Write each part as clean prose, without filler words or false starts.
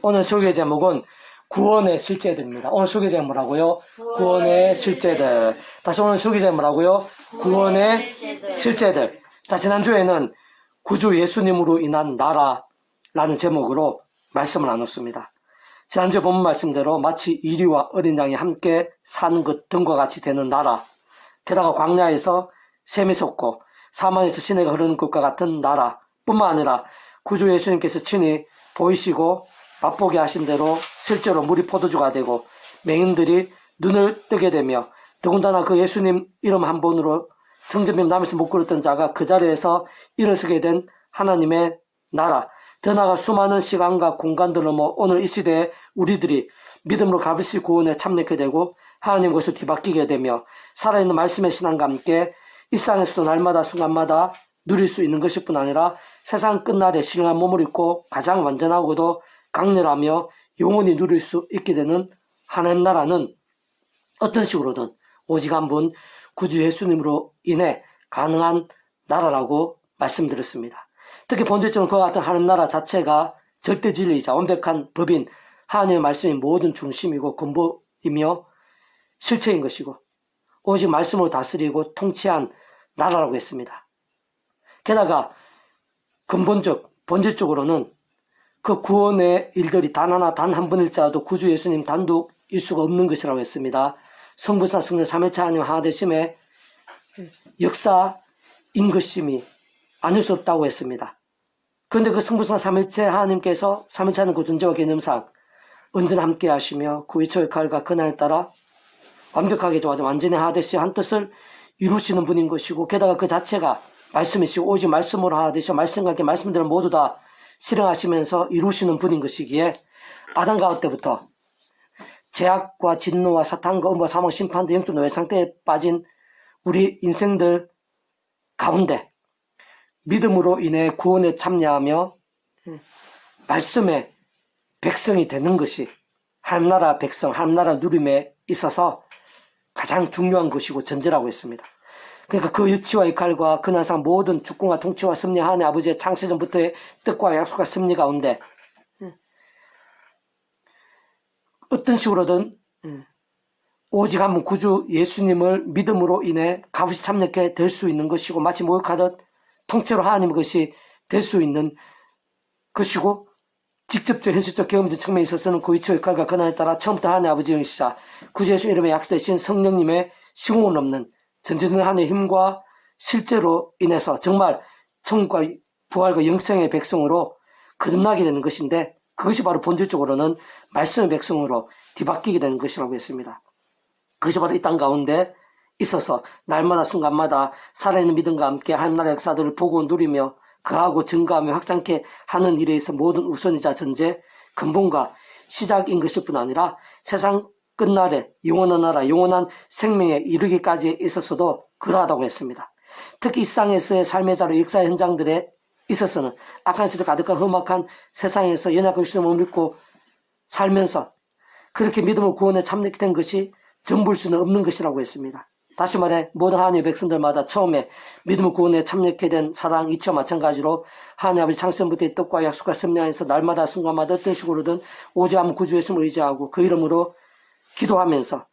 오늘 설교 제목은 구원의 실제들입니다. 오늘 설교 제목 뭐라고요? 구원의 실제들. 다시 오늘 설교 제목 뭐라고요? 구원의 실제들. 자, 지난주에는 구주 예수님으로 인한 나라라는 제목으로 말씀을 나눴습니다. 지난주에 본문 말씀대로 마치 이리와 어린 양이 함께 사는 것 등과 같이 되는 나라, 게다가 광야에서 샘이 솟고 사망에서 시내가 흐르는 것과 같은 나라 뿐만 아니라 구주 예수님께서 친히 보이시고 맛보게 하신 대로 실제로 물이 포도주가 되고 맹인들이 눈을 뜨게 되며 더군다나 그 예수님 이름 한 번으로 성전님 남에서 못 걸었던 자가 그 자리에서 일어서게 된 하나님의 나라, 더 나아가 수많은 시간과 공간들 넘어 오늘 이 시대에 우리들이 믿음으로 값없이 구원에 참여하게 되고 하나님 것을 뒤바뀌게 되며 살아있는 말씀의 신앙과 함께 일상에서도 날마다 순간마다 누릴 수 있는 것일 뿐 아니라 세상 끝날에 신령한 몸을 입고 가장 완전하고도 강렬하며 영원히 누릴 수 있게 되는 하나님 나라는 어떤 식으로든 오직 한 분 구주 예수님으로 인해 가능한 나라라고 말씀드렸습니다. 특히 본질적으로 그와 같은 하나님 나라 자체가 절대 진리이자 완벽한 법인 하나님의 말씀이 모든 중심이고 근본이며 실체인 것이고 오직 말씀으로 다스리고 통치한 나라라고 했습니다. 게다가 본질적으로는 그 구원의 일들이 단 하나, 단 한 번일자도 구주 예수님 단독일 수가 없는 것이라고 했습니다. 성부사 성령 삼위일체 하나님 하나 되심의 역사인 것임이 아닐 수 없다고 했습니다. 그런데 그 성부사 삼위일체 하나님께서 삼위일체 하는 그 존재와 개념상 언제나 함께 하시며 그 위치의 역할과 그날에 따라 완벽하게 좋아져 완전히 하나 되시 한 뜻을 이루시는 분인 것이고 게다가 그 자체가 말씀이시고 오직 말씀으로 하나 되시고 말씀과 함께 말씀들을 모두 다 실행하시면서 이루시는 분인 것이기에 아담 가을 때부터 죄악과 진노와 사탄과 음과 사망 심판 등 영적 노예 상태에 빠진 우리 인생들 가운데 믿음으로 인해 구원에 참여하며 말씀의 백성이 되는 것이 하나님나라 백성, 하나님나라 누림에 있어서 가장 중요한 것이고 전제라고 했습니다. 그러니까 그 위치와 역할과 그날상 모든 주권과 통치와 섭리 하나님 아버지의 창세전부터의 뜻과 약속과 섭리 가운데 어떤 식으로든 오직 한 분 구주 예수님을 믿음으로 인해 값없이 참여하게 될 수 있는 것이고 마치 목욕하듯 통째로 하나님의 것이 될 수 있는 것이고 직접적 현실적 경험적 측면에 있어서는 그 위치와 역할과 그날에 따라 처음부터 하나님 아버지의 영시자 구주 예수 이름에 약속되신 성령님의 시공을 넘는 전지전능 하나님의 힘과 실제로 인해서 정말 천국과 부활과 영생의 백성으로 거듭나게 되는 것인데 그것이 바로 본질적으로는 말씀의 백성으로 뒤바뀌게 되는 것이라고 했습니다. 그것이 바로 이 땅 가운데 있어서 날마다 순간마다 살아있는 믿음과 함께 하나님 나라의 역사들을 보고 누리며 그하고 증가하며 확장케 하는 일에 있어 모든 우선이자 전제, 근본과 시작인 것일 뿐 아니라 세상 끝날에 영원한 나라, 영원한 생명에 이르기까지 있어서도 그러하다고 했습니다. 특히 이 세상에서의 삶의 자료, 역사의 현장들에 있어서는 악한 시대 가득한 험악한 세상에서 연약한 주님을 믿고 살면서 그렇게 믿음을 구원에 참여된 것이 전부일 수는 없는 것이라고 했습니다. 다시 말해 모든 하나님의 백성들마다 처음에 믿음을 구원에 참여하게 된 사랑 이치와 마찬가지로 하나님 아버지 창세전부터의 뜻과 약속과 섭리 안에서 날마다 순간마다 어떤 식으로든 오직 한 구주 예수님을 의지하고 그 이름으로 기도하면서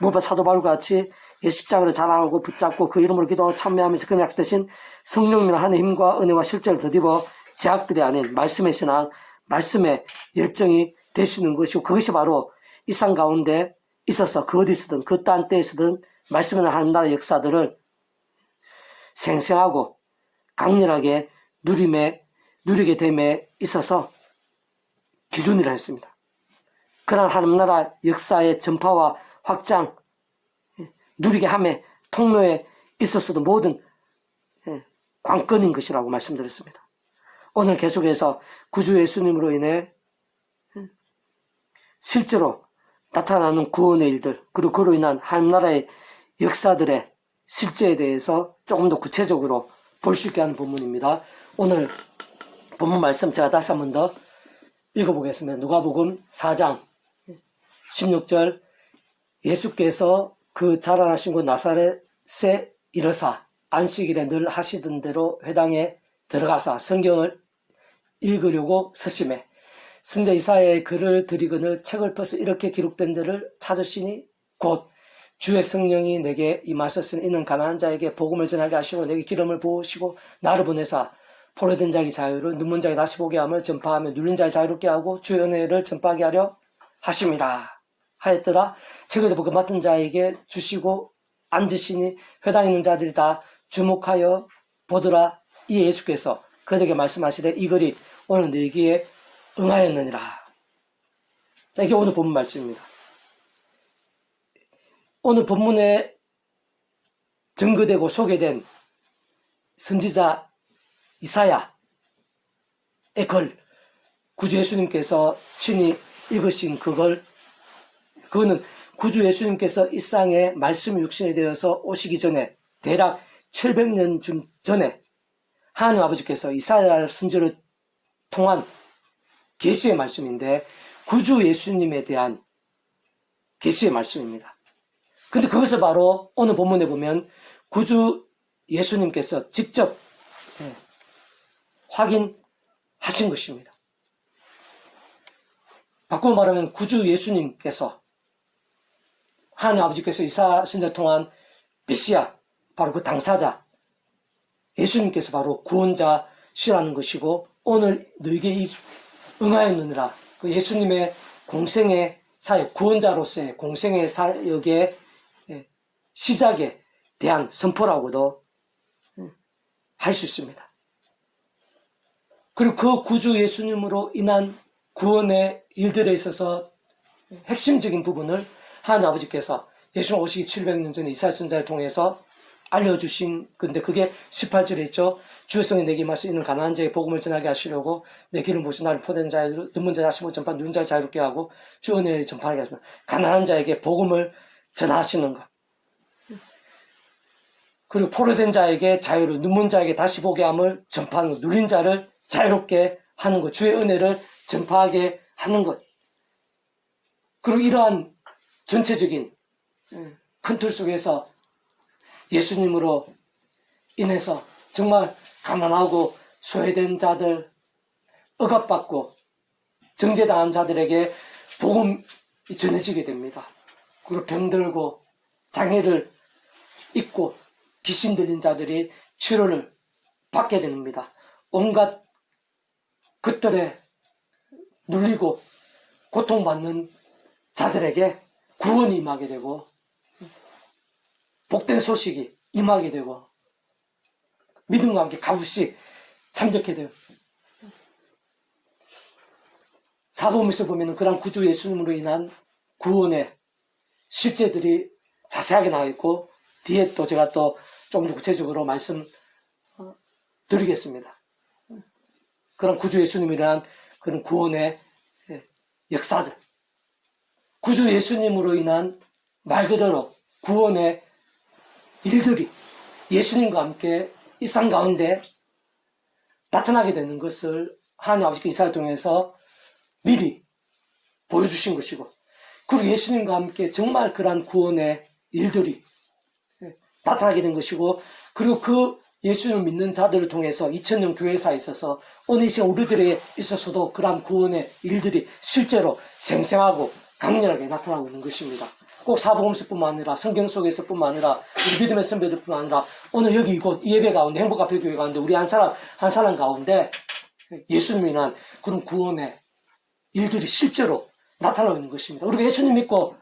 무엇보다 사도 바울과 같이 십자가를 자랑하고 붙잡고 그 이름으로 기도하고 참여하면서 그 약속되신 성령님의 하나님의 힘과 은혜와 실제를 더디어 제약들이 아닌 말씀의 신앙, 말씀의 열정이 되시는 것이고 그것이 바로 이 상 가운데 있어서 그 어디서든 그 딴 때에서든 말씀의 하나님 나라의 역사들을 생생하고 강렬하게 누리게 됨에 있어서 기준이라 했습니다. 그러한 하나님 나라 역사의 전파와 확장, 누리게 함의 통로에 있어서도 모든 관건인 것이라고 말씀드렸습니다. 오늘 계속해서 구주 예수님으로 인해 실제로 나타나는 구원의 일들, 그리고 그로 인한 하나님 나라의 역사들의 실제에 대해서 조금 더 구체적으로 볼 수 있게 하는 본문입니다. 오늘 본문 말씀 제가 다시 한 번 더 읽어보겠습니다. 누가복음 4장 16절 예수께서 그 자라나신 곳 나사렛에 이르사 안식일에 늘 하시던 대로 회당에 들어가사 성경을 읽으려고 서심해 선지자 이사야의 글을 드리거늘 책을 펴서 이렇게 기록된 데를 찾으시니 곧 주의 성령이 내게 임하셨으니 이는 가난한 자에게 복음을 전하게 하시고 내게 기름을 부으시고 나를 보내사 포로된 자에게 자유를 눈먼 자에게 다시 보게 함을 전파하며 눌린 자에게 자유롭게 하고 주의 은혜를 전파하게 하려 하심이라 하였더라. 책에도 복음 맡은 자에게 주시고 앉으시니 회당에 있는 자들이 다 주목하여 보더라. 이에 예수께서 그들에게 말씀하시되 이 글이 오늘 너희에게 응하였느니라. 자, 이게 오늘 본문 말씀입니다. 오늘 본문에 증거되고 소개된 선지자 이사야의 글, 구주 예수님께서 친히 읽으신 그거는 구주 예수님께서 이 땅에 말씀이 육신이 되어서 오시기 전에 대략 700년 전에 하나님 아버지께서 이사야 선지를 통한 계시의 말씀인데 구주 예수님에 대한 계시의 말씀입니다. 근데 그것을 바로 오늘 본문에 보면 구주 예수님께서 직접 확인하신 것입니다. 바꾸어 말하면 구주 예수님께서 하나님 아버지께서 이사야 선지를 통한 메시아, 바로 그 당사자 예수님께서 바로 구원자시라는 것이고 오늘 너에게 응하였느니라. 그 예수님의 공생의 사역, 구원자로서의 공생의 사역의 시작에 대한 선포라고도 할 수 있습니다. 그리고 그 구주 예수님으로 인한 구원의 일들에 있어서 핵심적인 부분을 하나님 아버지께서 예수님 오시기 700년 전에 이사야 선지자를 통해서 알려주신 건데 그게 18절에 있죠. 주의 성이 내게 임하사 이는 가난한 자에게 복음을 전하게 하시려고 내 길을 모신 나를 포된 자를 눈먼 자 다시 못 전파 누른 자를 자유롭게 하고 주 은혜를 전파하게 하시는 가난한 자에게 복음을 전하시는 것. 그리고 포로된 자에게 자유를 눈먼 자에게 다시 보게 함을 전파하는 것. 누린 자를 자유롭게 하는 것. 주의 은혜를 전파하게 하는 것. 그리고 이러한 전체적인 큰 틀 속에서 예수님으로 인해서 정말 가난하고 소외된 자들, 억압받고 정죄당한 자들에게 복음이 전해지게 됩니다. 그리고 병들고 장애를 입고 귀신 들린 자들이 치료를 받게 됩니다. 온갖 것들에 눌리고 고통받는 자들에게 구원이 임하게 되고 복된 소식이 임하게 되고 믿음과 함께 값없이 참적게 돼요. 사복음에서 보면 그런 구주 예수님으로 인한 구원의 실제들이 자세하게 나와 있고 뒤에 또 제가 또 좀 더 구체적으로 말씀 드리겠습니다. 그런 구주 예수님이란 그런 구원의 역사들, 구주 예수님으로 인한 말 그대로 구원의 일들이 예수님과 함께 이 상 가운데 나타나게 되는 것을 하나님 아버지께 이사야를 통해서 미리 보여주신 것이고, 그리고 예수님과 함께 정말 그러한 구원의 일들이 나타나게 된 것이고, 그리고 그 예수님을 믿는 자들을 통해서 2000년 교회사에 있어서 오늘 이 시간 우리들에게 있어서도 그러한 구원의 일들이 실제로 생생하고 강렬하게 나타나고 있는 것입니다. 꼭 사복음서뿐만 아니라 성경 속에서뿐만 아니라 우리 믿음의 선배들뿐만 아니라 오늘 여기 이곳 예배 가운데 행복합교회 가운데 우리 한 사람 한 사람 가운데 예수님이 난 그런 구원의 일들이 실제로 나타나고 있는 것입니다. 우리가 예수님 믿고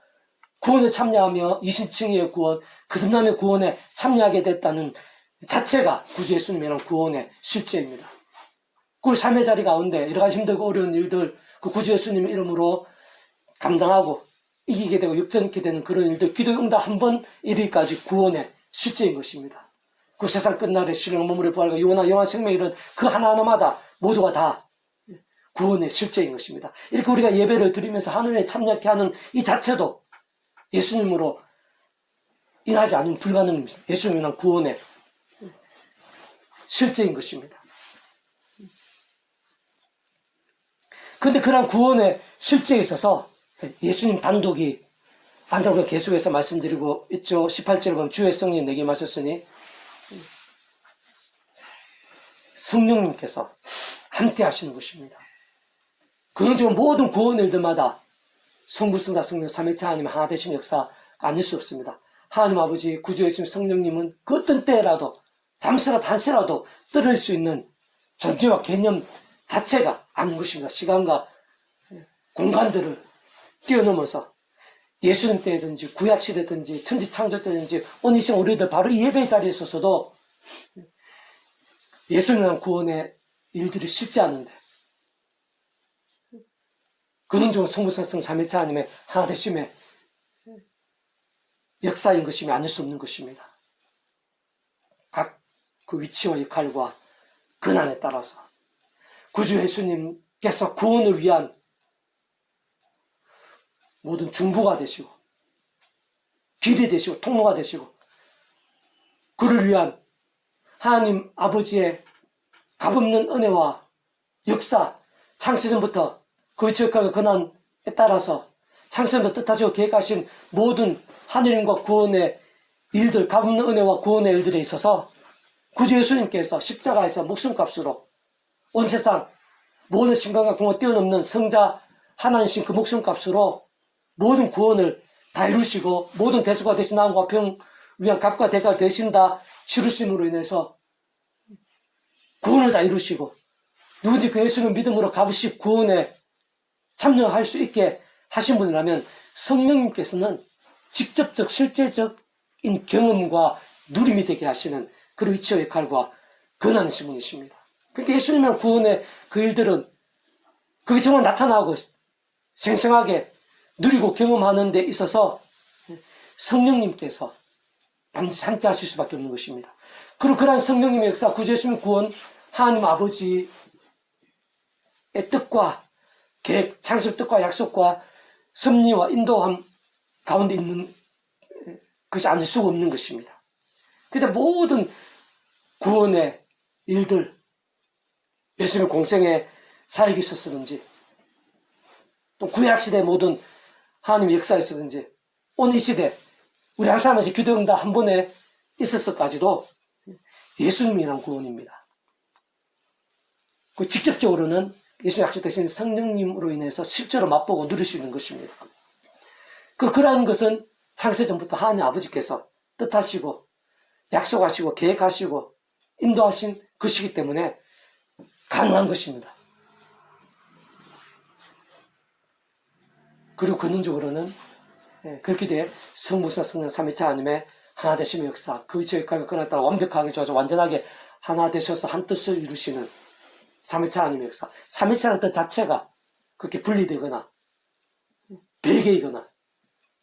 구원에 참여하며 이신칭의의 구원, 거듭남의 구원에 참여하게 됐다는 자체가 구주 예수님이란 구원의 실제입니다. 그 삶의 자리 가운데 여러 가지 힘들고 어려운 일들 그 구주 예수님의 이름으로 감당하고 이기게 되고 역전케 되는 그런 일들, 기도 응답 한 번 이르기까지 구원의 실제인 것입니다. 그 세상 끝날에 신령 몸물의 부활과 영원한 생명 이런 그 하나하나마다 모두가 다 구원의 실제인 것입니다. 이렇게 우리가 예배를 드리면서 하늘에 참여케 하는 이 자체도 예수님으로 인하지 않은 불가능입니다. 예수님이 난 구원의 실제인 것입니다. 그런데 그런 구원의 실제에 있어서 예수님 단독이 안다고 계속해서 말씀드리고 있죠. 18절에 보면 주의 성령이 내게 임하셨으니 성령님께서 함께 하시는 것입니다. 그는 지금 모든 구원 일들마다 성부, 성자, 성령, 삼위일체 하나님 하나 되신 역사가 아닐 수 없습니다. 하나님 아버지, 구주 예수님, 성령님은 그 어떤 때라도 잠시라도 한시라도 떨어질 수 있는 존재와 개념 자체가 아닌 것입니다. 시간과 공간들을 뛰어넘어서 예수님 때든지 구약시대든지 천지창조 때든지 오늘 이 시간 우리들 바로 이 예배 자리에 있어서도 예수님의 구원의 일들이 쉽지 않은데 그는 중 성부성성 삼위일체 하나님의 하나되심의 역사인 것임이 아닐 수 없는 것입니다. 각 그 위치와 역할과 근한에 따라서 구주 예수님께서 구원을 위한 모든 중보가 되시고 길이 되시고 통로가 되시고 그를 위한 하나님 아버지의 값없는 은혜와 역사 창세전부터 그 위치역할과 근한에 따라서 창세전부터 뜻하시고 계획하신 모든 하느님과 구원의 일들 값없는 은혜와 구원의 일들에 있어서 구주 예수님께서 십자가에서 목숨값으로 온 세상 모든 신간과 공을 뛰어넘는 성자 하나님신 그 목숨값으로 모든 구원을 다 이루시고 모든 대수가 되신 나음과 병 위한 값과 대가를 대신 다 치르심으로 인해서 구원을 다 이루시고 누군지 그 예수를 믿음으로 값없이 구원에 참여할 수 있게 하신 분이라면 성령님께서는 직접적 실제적인 경험과 누림이 되게 하시는 그런 위치와 역할과 권한이신 분이십니다. 그러니까 예수님의 구원의 그 일들은 그게 정말 나타나고 생생하게 누리고 경험하는 데 있어서 성령님께서 반드시 함께 하실 수밖에 없는 것입니다. 그리고 그러한 성령님의 역사, 구주 예수님 구원, 하나님 아버지의 뜻과 계획, 창조적 뜻과 약속과 섭리와 인도함 가운데 있는 것이 아닐 수가 없는 것입니다. 그런데 모든 구원의 일들, 예수님의 공생의 사역이 있었든지 또 구약시대 모든 하나님의 역사에 있었든지 오늘 이 시대 우리 한 사람한테 기도응답 한 번에 있었을까지도 예수님이란 구원입니다. 그 직접적으로는 예수님 약속 대신 성령님으로 인해서 실제로 맛보고 누릴 수 있는 것입니다. 그러한 것은 창세전부터 하나님 아버지께서 뜻하시고 약속하시고 계획하시고 인도하신 것이기 때문에 가능한 것입니다. 그리고 근원적으로는 그렇게 돼 성부성 성령 삼위일체 하나님의 하나 되심의 역사 그 역할과 그에 따라 완벽하게 좋아져 완전하게 하나 되셔서 한 뜻을 이루시는 삼위일체 하나님의 역사. 삼위일체라는 뜻 자체가 그렇게 분리되거나 별개이거나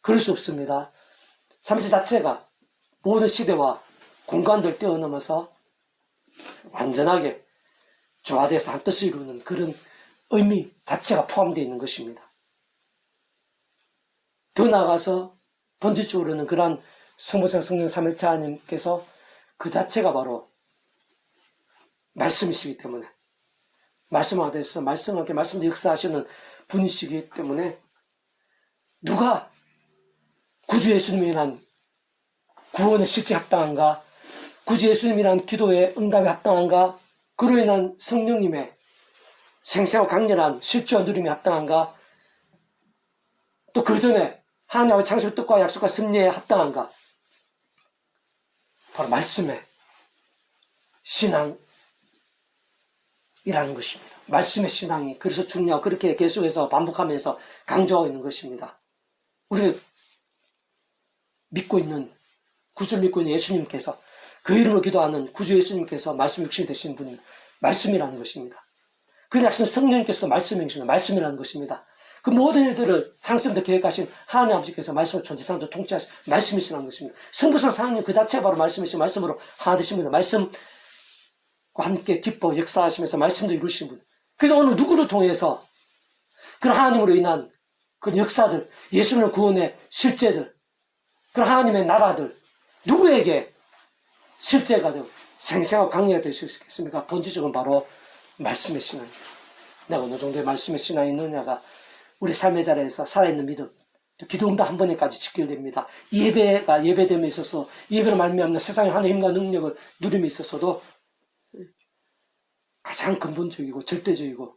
그럴 수 없습니다. 삼위일체 자체가 모든 시대와 공간들 뛰어넘어서 완전하게 조화돼서 한 뜻을 이루는 그런 의미 자체가 포함되어 있는 것입니다. 더 나아가서 본질적으로는 그러한 성부성 성령 삼위일체 하나님께서 그 자체가 바로 말씀이시기 때문에 말씀하셔서 말씀하게 말씀도 역사하시는 분이시기 때문에 누가 구주 예수님이란 구원에 실제 합당한가 구주 예수님이란 기도의 응답에 합당한가 그로 인한 성령님의 생생하고 강렬한 실제와 누림에 합당한가 또 그 전에 하나님 아버지 창조의 뜻과 약속과 섭리에 합당한가 바로 말씀의 신앙이라는 것입니다. 말씀의 신앙이 그래서 중요하고 그렇게 계속해서 반복하면서 강조하고 있는 것입니다. 우리가 믿고 있는 구주를 믿고 있는 예수님께서 그 이름으로 기도하는 구주 예수님께서 말씀 육신이 되신 분이 말씀이라는 것입니다. 그 약속은 성령님께서도 말씀이라는 것입니다. 그 모든 일들을 창세부터 계획하신 하나님 아버지께서 말씀을 존재상조 통치하신 말씀이시라는 것입니다. 성부성 하나님 그 자체가 바로 말씀이신 말씀으로 하나 되신 분입니다. 말씀과 함께 기뻐 역사하시면서 말씀도 이루신 분. 그러니까 오늘 누구를 통해서 그런 하나님으로 인한 그런 역사들, 예수님의 구원의 실제들, 그런 하나님의 나라들, 누구에게 실제가 되고 생생하고 강렬하게 될 수 있겠습니까? 본질적으로 바로 말씀의 신앙입니다. 내가 어느 정도의 말씀의 신앙이 있느냐가 우리 삶의 자리에서 살아있는 믿음, 기도응답 한 번에까지 직결됩니다. 예배가 예배됨에 있어서 예배로 말미암는 세상의 하나님의 힘과 능력을 누림에 있어서도 가장 근본적이고 절대적이고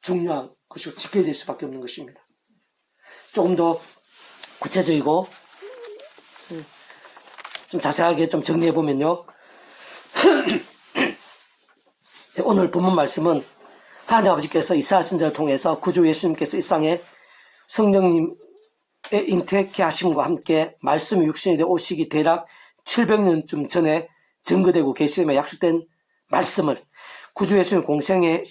중요한 것으로 지켜질 수밖에 없는 것입니다. 조금 더 구체적이고 좀 자세하게 좀 정리해 보면요. 오늘 본문 말씀은 하나님 아버지께서 이사야 선지자를 통해서 구주 예수님께서 이 땅에 성령님의 잉태케 하심과 함께 말씀이 육신이 되어 오시기 대략 700년쯤 전에 증거되고 계시며 약속된 말씀을 구주 예수님 공생의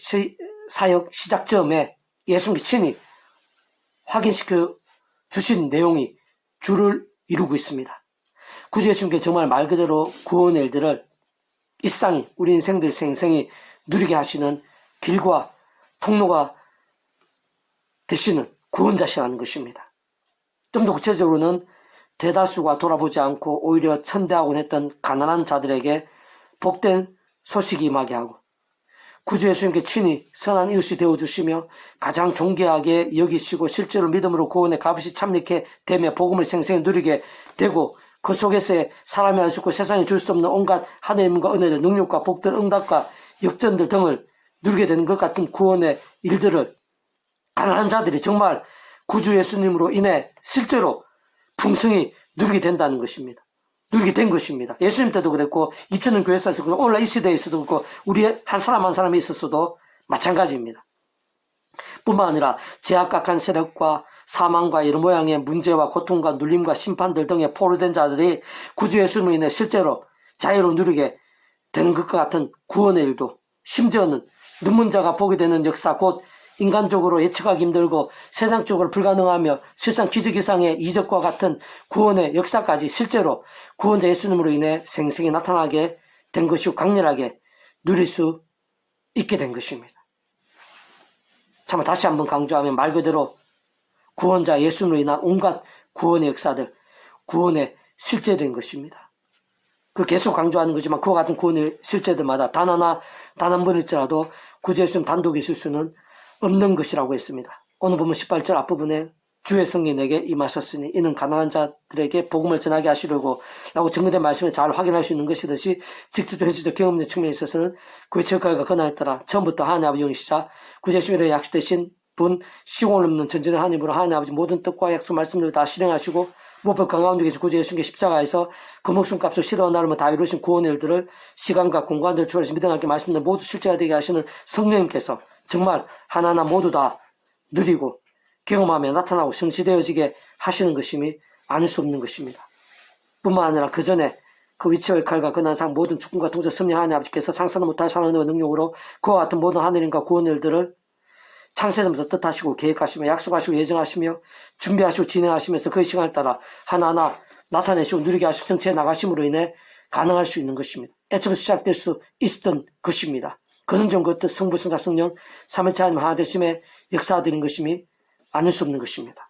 사역 시작점에 예수님이 친히 확인시켜 주신 내용이 주를 이루고 있습니다. 구주 예수님께 정말 말 그대로 구원의 일들을 일상이 우리 인생들 생생히 누리게 하시는 길과 통로가 되시는 구원자시라는 것입니다. 좀 더 구체적으로는 대다수가 돌아보지 않고 오히려 천대하곤 했던 가난한 자들에게 복된 소식이 임하게 하고 구주 예수님께 친히 선한 이웃이 되어주시며 가장 존귀하게 여기시고 실제로 믿음으로 구원의 값이 참여케 되며 복음을 생생히 누리게 되고 그 속에서의 사람이 알 수 없고 세상에 줄 수 없는 온갖 하나님과 은혜들, 능력과 복들, 응답과 역전들 등을 누리게 되는 것 같은 구원의 일들을 가난한 자들이 정말 구주 예수님으로 인해 실제로 풍성히 누리게 된다는 것입니다. 누리게 된 것입니다. 예수님 때도 그랬고 2000년 교회사에서 그렇고 오늘날 이 시대에서도 그렇고 우리의 한 사람 한 사람이 있었어도 마찬가지입니다. 뿐만 아니라 제약각한 세력과 사망과 이런 모양의 문제와 고통과 눌림과 심판들 등에 포로된 자들이 구주 예수님으로 인해 실제로 자유로 누리게 되는 것과 같은 구원의 일도 심지어는 눈먼 자가 보게 되는 역사 곧 인간적으로 예측하기 힘들고 세상적으로 불가능하며 실상 기적 이상의 이적과 같은 구원의 역사까지 실제로 구원자 예수님으로 인해 생생히 나타나게 된 것이고 강렬하게 누릴 수 있게 된 것입니다. 참 다시 한번 강조하면 말 그대로 구원자 예수님으로 인한 온갖 구원의 역사들, 구원의 실제된 것입니다. 그 계속 강조하는 거지만 그와 같은 구원의 실제들마다 단 한 번일지라도 구주 예수님 단독 있을 수는 없는 것이라고 했습니다. 오늘 보면 18절 앞부분에 주의 성령이 내게 임하셨으니 이는 가난한 자들에게 복음을 전하게 하시려고 라고 증거된 말씀을 잘 확인할 수 있는 것이듯이 직접적 현실적 경험적 측면에 있어서는 그의 체육관과 권한에 따라 처음부터 하나님 아버지 영이시자 구주 예수님의 약속되신 분 시공을 없는 전전의 하나님으로 하나님 아버지 모든 뜻과 약속 말씀들을 다 실행하시고 무엇보다 강가운데 계신 구주 예수님께 십자가에서 그 목숨값을 시도와 나름을 다 이루신 구원의 일들을 시간과 공간들을 초월해서 믿음하게 말씀들 모두 실제가 되게 하시는 성령님께서 정말 하나하나 모두 다 누리고 경험하며 나타나고 성취되어지게 하시는 것임이 아닐 수 없는 것입니다. 뿐만 아니라 그 전에 그 위치와 역할과 근한상 모든 축복과 동서 성령 하나님 아버지께서 상상도 못할 사랑의 능력으로 그와 같은 모든 하늘인과 구원의 일들을 창세전부터 뜻하시고 계획하시며 약속하시고 예정하시며 준비하시고 진행하시면서 그 시간을 따라 하나하나 나타내시고 누리게 하시고 성취해 나가심으로 인해 가능할 수 있는 것입니다. 애초부터 시작될 수 있었던 것입니다. 그는 좀 그것도 성부, 성자, 성령, 삼위체 하나님 하나 되심의 역사드린 것임이 아닐 수 없는 것입니다.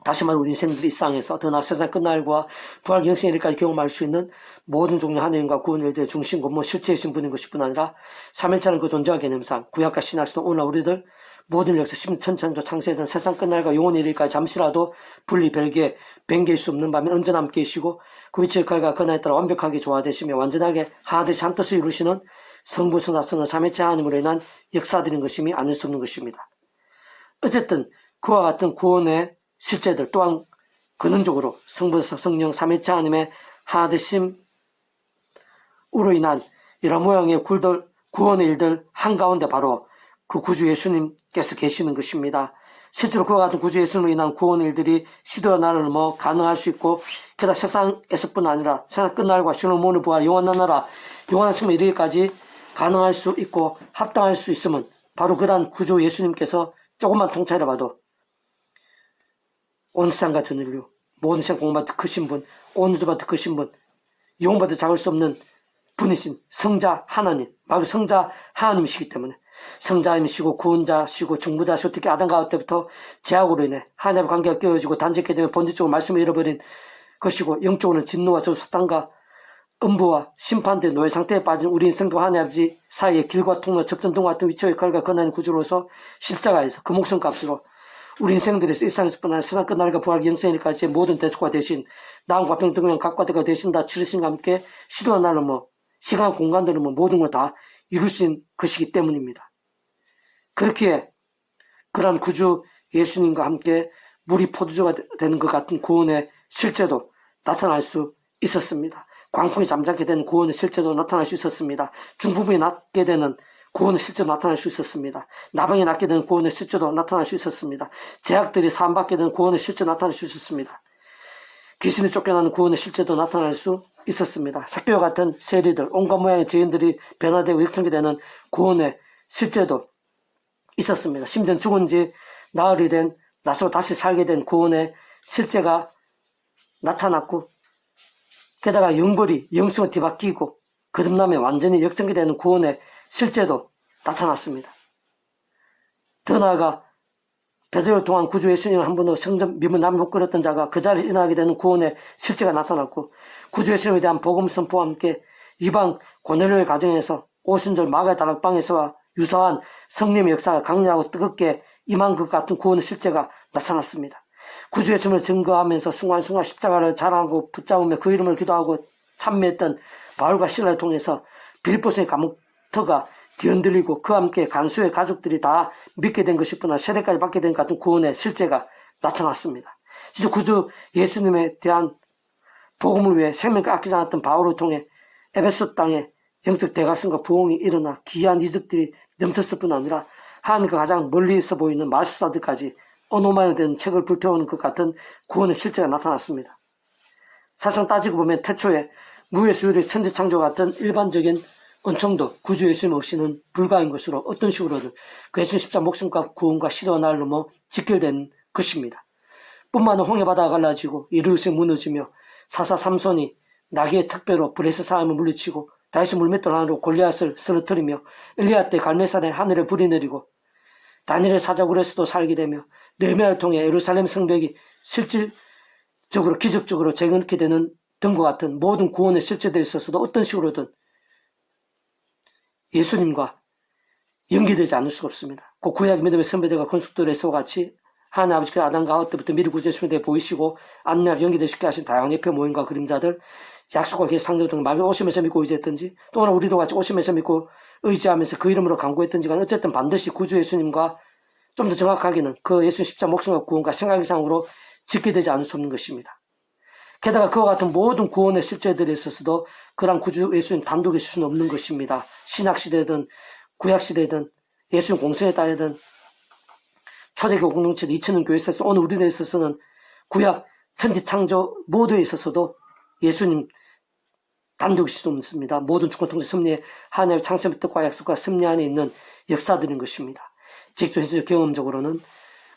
다시 말해 우리 인생들이 이 땅에서 더나 세상 끝날과 부활 영생의 일까지 경험할 수 있는 모든 종류 하나님과 구원의 일들의 중심 권모 실체이신 분인 것뿐 아니라 삼위체는 그 존재와 개념상 구약과 신약에서는 오늘 우리들 모든 역사 천천조 창세전 세상 끝날과 영원의 일까지 잠시라도 분리 별개 변개일 수 없는 밤에 언제나 함께 계시고 그 위치 역할과 권한에 따라 완벽하게 조화되시며 완전하게 하나되시 한 뜻을 이루시는 성부, 성자, 성령, 삼위체 하나님으로 인한 역사드린 것임이 아닐 수 없는 것입니다. 어쨌든 그와 같은 구원의 실제들 또한 근원적으로 성부, 성령, 삼위체 하나님의 하나되심으로 인한 여러 모양의 구원의 일들 한가운데 바로 그 구주 예수님께서 계시는 것입니다. 실제로 그와 같은 구주 예수님으로 인한 구원의 일들이 시도와 나를 넘어 가능할 수 있고 게다가 세상에서뿐 아니라 세상 끝날과 신을 모으는 부활 영원한 나라 영원한 측면에 이르기까지 가능할 수 있고 합당할 수 있음은 바로 그러한 구주 예수님께서 조금만 통찰해봐도 온 세상과 전 인류 모든 세상 공부보다 더 크신 분, 온 우주보다 더 크신 분, 영혼보다 작을 수 없는 분이신 성자 하나님, 말 성자 하나님이시기 때문에 성자님이시고 구원자시고 중보자시고 특히 아담과 하와 때부터 죄악으로 인해 하나님의 관계가 깨어지고 단절하게 되면 본질적으로 말씀을 잃어버린 것이고 영적으로는 진노와 저 사탄과 음부와 심판된 노예 상태에 빠진 우리 인생과 하나님 아버지 사이의 길과 통로 접점 등과 같은 위치와 역할과 권한의 구조로서 십자가에서 그 목숨값으로 우리 인생들에서 일상에서뿐 아니라 세상 끝날과 부활 영생일까지의 모든 대속과 대신 나음과 병 등의 각과 대가 대신 다 치르신과 함께 시도와 날로 뭐 시간 공간들은 뭐 모든 걸 다 이루신 것이기 때문입니다. 그렇기에 그러한 구주 예수님과 함께 물이 포도주가 되는 것 같은 구원의 실제도 나타날 수 있었습니다. 광풍이 잠잠게 되는 구원의 실제도 나타날 수 있었습니다. 중풍이 낫게 되는 구원의 실제도 나타날 수 있었습니다. 나병이 낫게 되는 구원의 실제도 나타날 수 있었습니다. 제약들이 사함받게 되는 구원의 실제도 나타날 수 있었습니다. 귀신이 쫓겨나는 구원의 실제도 나타날 수 있었습니다. 삭개와 같은 세리들, 온갖 모양의 죄인들이 변화되고 역전게 되는 구원의 실제도 있었습니다. 심지어 죽은 지 나흘이 된 나서 다시 살게 된 구원의 실제가 나타났고, 게다가 영벌이 영성을 뒤바뀌고 거듭남에 완전히 역전게 되는 구원의 실제도 나타났습니다. 더 나아가 베드로를 통한 구주 예수님을 한 번도 성전 믿음을 남을 못 끌었던 자가 그 자리에 일어나게 되는 구원의 실제가 나타났고, 구주 예수님에 대한 복음 선포와 함께 이방 고넬료의 가정에서 오순절 마가의 다락방에서와 유사한 성령의 역사가 강렬하고 뜨겁게 임한 것 같은 구원의 실제가 나타났습니다. 구주 예수님을 증거하면서 순간순간 십자가를 자랑하고 붙잡으며 그 이름을 기도하고 참매했던 바울과 실라를 통해서 빌립보서의 감옥터가 뒤흔들리고 그와 함께 간수의 가족들이 다 믿게 된 것일 뿐나 세례까지 받게 된 것 같은 구원의 실제가 나타났습니다. 진짜 구주 예수님에 대한 복음을 위해 생명을 아끼지 않았던 바울을 통해 에베소 땅에 영적 대각성과 부흥이 일어나 귀한 이적들이 넘쳤을 뿐 아니라 하나님과 가장 멀리 있어 보이는 마술사들까지 어노마에 된 책을 불태우는 것 같은 구원의 실제가 나타났습니다. 사실 따지고 보면 태초에 무예수율의 천지창조와 같은 일반적인 은총도 구주 예수님 없이는 불가인 것으로 어떤 식으로든 그 예수님 십자가 목숨과 구원과 시대와 나를 넘어 직결된 것입니다. 뿐만 아니라 홍해바다가 갈라지고 예루살렘이 무너지며 사사 삼손이 나귀의 특배로 브레스 사람을 물리치고 다윗이 물맷돌 하나로 골리앗을 쓰러뜨리며 엘리야 때 갈멜산에 하늘에 불이 내리고 다니엘의 사자굴에서도 살게 되며 느헤미야를 통해 예루살렘 성벽이 실질적으로 기적적으로 재건케 되는 등과 같은 모든 구원의 실제들에 있어서도 어떤 식으로든 예수님과 연계되지 않을 수가 없습니다. 그 구약 믿음의 선배들과 건축들에서와 같이 하나님 아버지께서 아담과 하와 때부터 미리 구제하시는 데 보이시고 앞날 연계되시게 하신 다양한 예표 모임과 그림자들, 약속과 계획 상대로 등 말을 오심에서 믿고 의지했든지 또는 우리도 같이 오심에서 믿고 의지하면서 그 이름으로 간구했든지 간 어쨌든 반드시 구주 예수님과 좀 더 정확하게는 그 예수 십자가 목숨과 구원과 생각이상으로 짓게 되지 않을 수 없는 것입니다. 게다가 그와 같은 모든 구원의 실제들에 있어서도 그런 구주 예수님 단독에 있을 수는 없는 것입니다. 신학시대든 구약시대든 예수님 공생에 따르든 초대교회 공동체 2000년 교회에 있어서 오늘 우리들에 있어서는 구약 천지창조 모두에 있어서도 예수님 단독일 수 없습니다. 모든 주권 통치 섭리의 하나님의 창세의 뜻과 약속과 섭리 안에 있는 역사들인 것입니다. 직접 현실적 경험적으로는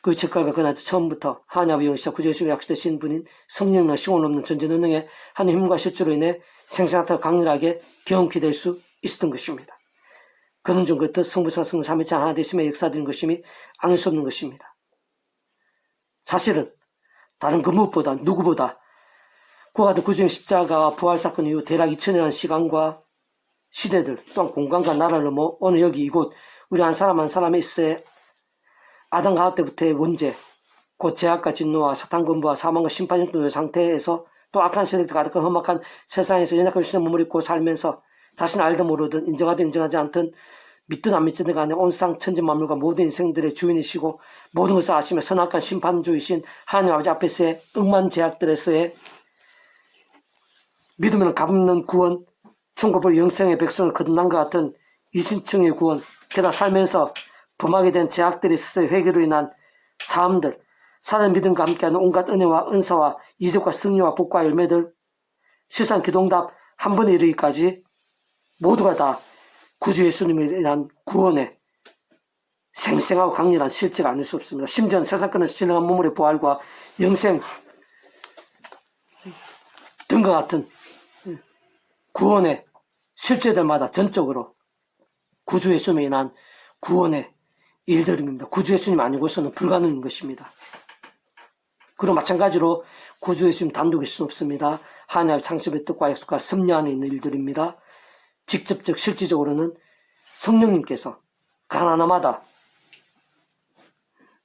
그 책갈과 그날 처음부터 하나님의 영이시자 구주 예수님의 약속되신 분인 성령과 시공을 넘는 전지능력의 하나님의 힘과 실제로 인해 생생하고 강렬하게 경험케 될 수 있었던 것입니다. 그는 좀 그때 성부상 성령 삼위일체 하나 되심의 역사들인 것임이 아닐 수 없는 것입니다. 사실은 다른 그 무엇보다 누구보다 그와 같은 구주의 십자가와 부활사건 이후 대략 2000년이라는 시간과 시대들 또한 공간과 나라를 넘어 오늘 여기 이곳 우리 한 사람 한 사람에 있어야 아담과 하와 때부터의 원죄, 곧 죄악과 진노와 사탄 권부와 사망과 심판 정도의 상태에서 또 악한 세력들 가득한 험악한 세상에서 연약한 유신의 몸을 입고 살면서 자신을 알든 모르든 인정하든 인정하지 않든 믿든 안 믿든 간에 온 세상 천지 만물과 모든 인생들의 주인이시고 모든 것을 아시며 선악한 심판주이신 하나님 아버지 앞에서의 억만 제약들에서의 믿으면 갚는 구원, 천국을 영생의 백성을 거듭난 것 같은 이신층의 구원, 게다가 살면서 범하게 된 제약들이 있어서 회개로 인한 삶들, 사는 믿음과 함께하는 온갖 은혜와 은사와 이적과 승리와 복과 열매들, 실상 기동답 한 번에 이르기까지 모두가 다 구주 예수님에 대한 구원의 생생하고 강렬한 실제가 아닐 수 없습니다. 심지어는 세상 끝에서 진행한 몸물의 부활과 영생 등과 같은 구원의 실제들마다 전적으로 구주 예수님에 인한 구원의 일들입니다. 구주 예수님 아니고서는 불가능한 것입니다. 그리고 마찬가지로 구주 예수님 단독일 수 없습니다. 하나님의 창조의 뜻과 약속과 섭리 안에 있는 일들입니다. 직접적 실질적으로는 성령님께서 그 하나하나마다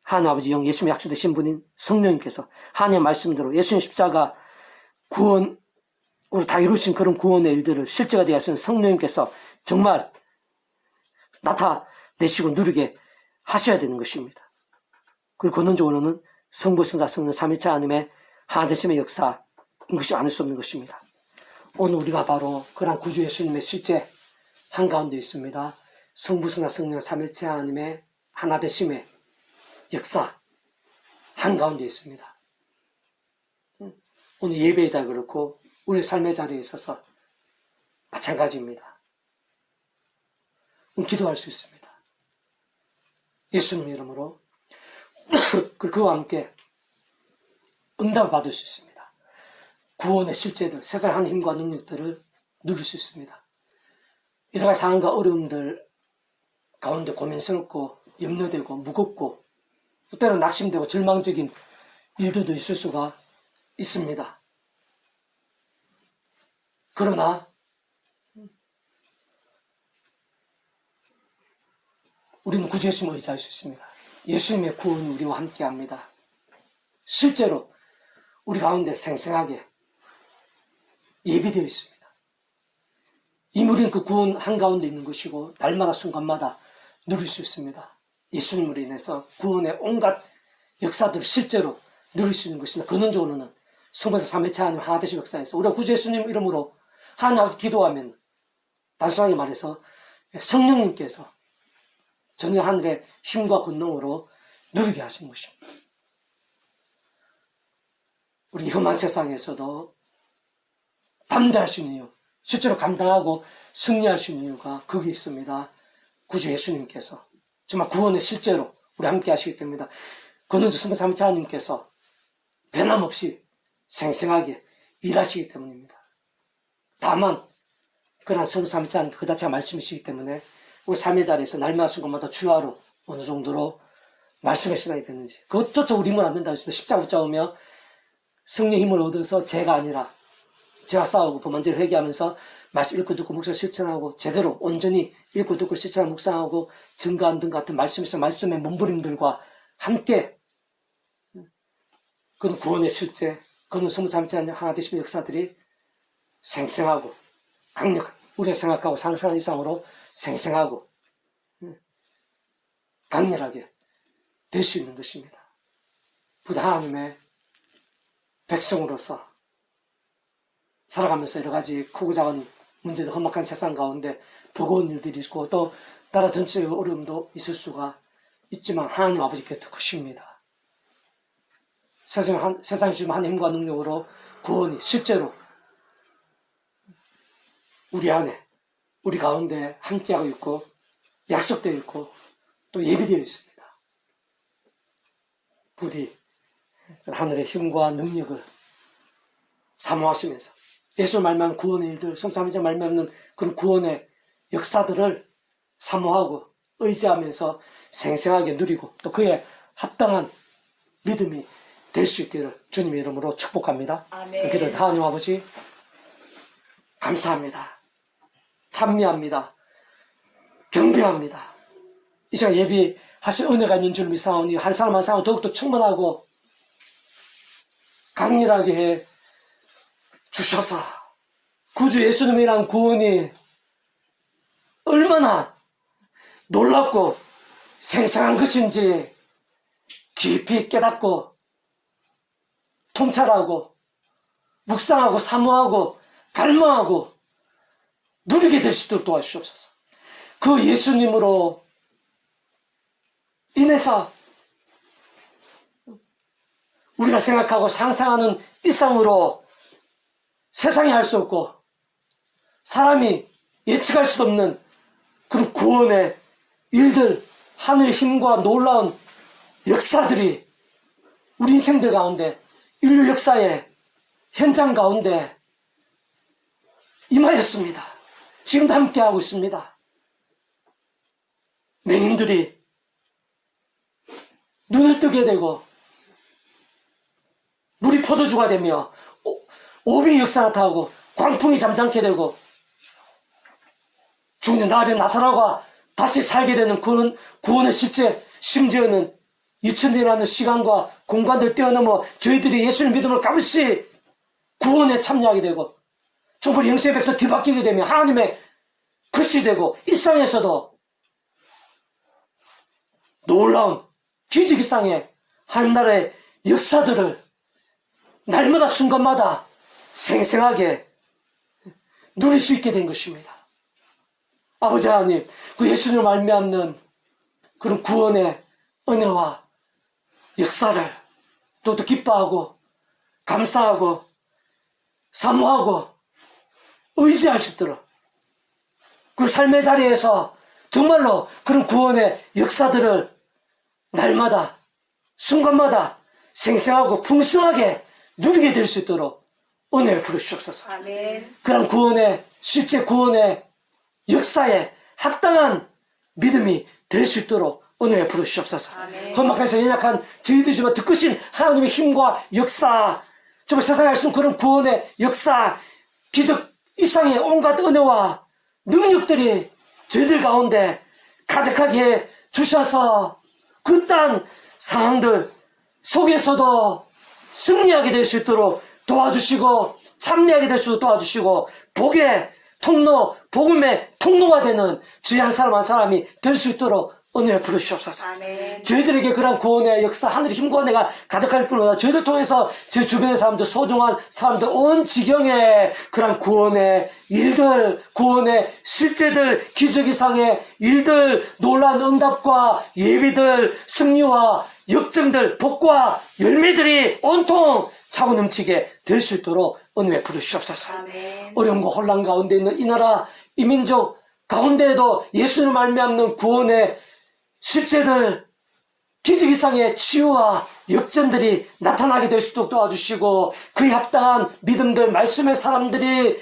하나님 아버지 영 예수님 약속되신 분인 성령님께서 하나님의 말씀대로 예수님 십자가 구원으로 다 이루신 그런 구원의 일들을 실제가 되어 하신 성령님께서 정말 나타내시고 누리게 하셔야 되는 것입니다. 그리고 근원적으로는 성부, 성자, 성령, 삼위체 하나님의 하나되심의 역사인 것이 아닐 수 없는 것입니다. 오늘 우리가 바로 그런 구주 예수님의 실제 한가운데 있습니다. 성부, 성자, 성령, 삼위체 하나님의 하나되심의 역사 한가운데 있습니다. 오늘 예배의 자 그렇고 우리의 삶의 자리에 있어서 마찬가지입니다. 기도할 수 있습니다. 예수님 이름으로 그와 함께 응답을 받을 수 있습니다. 구원의 실제들, 세상의 한 힘과 능력들을 누릴 수 있습니다. 여러 가지 상황과 어려움들 가운데 고민스럽고 염려되고 무겁고 또 때로는 낙심되고 절망적인 일들도 있을 수가 있습니다. 그러나 우리는 구주 예수님을 의지할 수 있습니다. 예수님의 구원이 우리와 함께합니다. 실제로 우리 가운데 생생하게 예비되어 있습니다. 이미 우리는 그 구원 한가운데 있는 것이고 날마다 순간마다 누릴 수 있습니다. 예수님으로 인해서 구원의 온갖 역사들을 실제로 누릴 수 있는 것입니다. 근원적으로는 성부에서 삼위체 하나님 하나되신 역사에서 우리가 구주 예수님 이름으로 하나님 앞에 기도하면 단순하게 말해서 성령님께서 전혀 하늘의 힘과 권능으로 누리게 하신 것입니다. 우리 험한 세상에서도 담대할 수 있는 이유, 실제로 감당하고 승리할 수 있는 이유가 거기 있습니다. 구주 예수님께서 정말 구원의 실제로 우리 함께 하시기 때문에 그는 성부 삼위체 하나님께서 변함없이 생생하게 일하시기 때문입니다. 다만 그러한 성부 삼위체 하나님 그 자체가 말씀이시기 때문에 우리 삶의 자리에서 날마다 순간마다 주야로 어느 정도로 말씀의 시간이 되는지 그것조차 우리 힘은 안 된다고 했습니다. 십자가 붙잡으며 성령의 힘을 얻어서 제가 아니라 제가 싸우고 범한죄를 회개하면서 말씀 읽고 듣고 묵상 실천하고 제대로 온전히 읽고 듣고 실천하고 묵상하고 증거한 등 같은 말씀의 몸부림들과 함께 그런 구원의 실제 그런 성부 삼위체 하나님 하나되심의 역사들이 생생하고 강력한 우리가 생각하고 상상한 이상으로 생생하고 강렬하게 될 수 있는 것입니다. 부디 하나님의 백성으로서 살아가면서 여러 가지 크고 작은 문제들 험악한 세상 가운데 버거운 일들이 있고 또 나라 전체의 어려움도 있을 수가 있지만 하나님 아버지께 더 크십니다. 세상이 주신 한 힘과 능력으로 구원이 실제로 우리 안에 우리 가운데 함께하고 있고 약속되어 있고 또 예비되어 있습니다. 부디 하늘의 힘과 능력을 사모하시면서 예수 말미암은 구원의 일들, 성부 삼위체 말미암는 그런 구원의 역사들을 사모하고 의지하면서 생생하게 누리고 또 그에 합당한 믿음이 될 수 있기를 주님의 이름으로 축복합니다. 기도할 때 하나님 아버지 감사합니다. 찬미합니다. 경배합니다. 이 시간 예비하실 은혜가 있는 줄 믿사오니 한 사람 한 사람 더욱더 충만하고 강렬하게 해 주셔서 구주 예수님이란 구원이 얼마나 놀랍고 생생한 것인지 깊이 깨닫고 통찰하고 묵상하고 사모하고 갈망하고 누리게 될 수 있도록 도와주시옵소서. 그 예수님으로 인해서 우리가 생각하고 상상하는 이상으로 세상이 할 수 없고 사람이 예측할 수 없는 그런 구원의 일들, 하늘의 힘과 놀라운 역사들이 우리 인생들 가운데 인류 역사의 현장 가운데 임하였습니다. 지금도 함께하고 있습니다. 맹인들이 눈을 뜨게 되고 물이 포도주가 되며 오병이 역사 나타나고 광풍이 잠잠게 되고 죽는 나날의 나사로가 다시 살게 되는 그런 구원의 실제, 심지어는 2000년이라는 시간과 공간을 뛰어넘어 저희들이 예수님 믿음을 값없이 구원에 참여하게 되고 정말 영생의 백성 뒤바뀌게 되며 하나님의 것이 되고 일상에서도 놀라운 기적 이상의 하나님 나라의 역사들을 날마다 순간마다 생생하게 누릴 수 있게 된 것입니다. 아버지 하나님, 그 예수님을 말미암는 그런 구원의 은혜와 역사를 또 기뻐하고 감사하고 사모하고 의지할 수 있도록 그 삶의 자리에서 정말로 그런 구원의 역사들을 날마다 순간마다 생생하고 풍성하게 누리게 될 수 있도록 은혜를 부르시옵소서. 아멘. 그런 구원의 실제 구원의 역사에 합당한 믿음이 될 수 있도록 은혜를 부르시옵소서. 아멘. 험악해서 연약한 저희들이지만 더 크신 하나님의 힘과 역사, 정말 세상에 할 수 없는 그런 구원의 역사, 기적 이상의 온갖 은혜와 능력들이 저희들 가운데 가득하게 주셔서 그 땅 상황들 속에서도 승리하게 될 수 있도록 도와주시고 참여하게 될 수 있도록 도와주시고 복의 통로, 복음의 통로가 되는 저희 한 사람 한 사람이 될 수 있도록 은혜를 부르시옵소서. 아멘. 저희들에게 그런 구원의 역사, 하늘의 힘과 은혜가 가득할 뿐보다 저희를 통해서 제 주변의 사람들, 소중한 사람들, 온 지경에 그런 구원의 일들, 구원의 실제들, 기적이상의 일들, 놀라운 응답과 예비들, 승리와 역정들, 복과 열매들이 온통 차고 넘치게 될 수 있도록 은혜 부르시옵소서. 아멘. 어려움과 혼란 가운데 있는 이 나라, 이 민족 가운데에도 예수를 말미암는 구원의 실제들, 기적 이상의 치유와 역전들이 나타나게 될 수 있도록 도와주시고 그에 합당한 믿음들, 말씀의 사람들이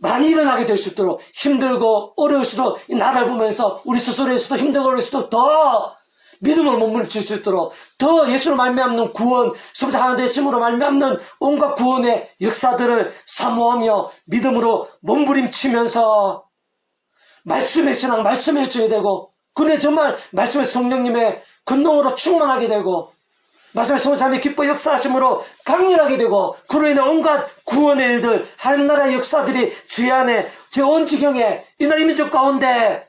많이 일어나게 될 수 있도록 힘들고 어려울수록 이 나라를 보면서 우리 스스로에서도 힘들고 어려울수록 더 믿음을 몸부림칠 수 있도록 더 예수를 말미암는 구원, 성자 하나 되심으로 말미암는 온갖 구원의 역사들을 사모하며 믿음으로 몸부림치면서 말씀의 신앙, 말씀의 일정이 되고 그네 정말 말씀의 성령님의 근동으로 충만하게 되고 말씀의 성삼의 기뻐 역사하심으로 강렬하게 되고 그로 인해 온갖 구원의 일들 하나님 나라의 역사들이 제 안에 제 온 지경에 이 나라 민족 가운데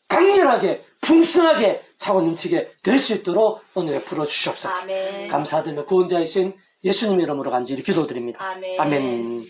강렬하게 풍성하게 차고 넘치게 될 수 있도록 은혜 풀어주시옵소서. 아멘. 감사드리며 구원자이신 예수님 이름으로 간절히 기도드립니다. 아멘. 아멘.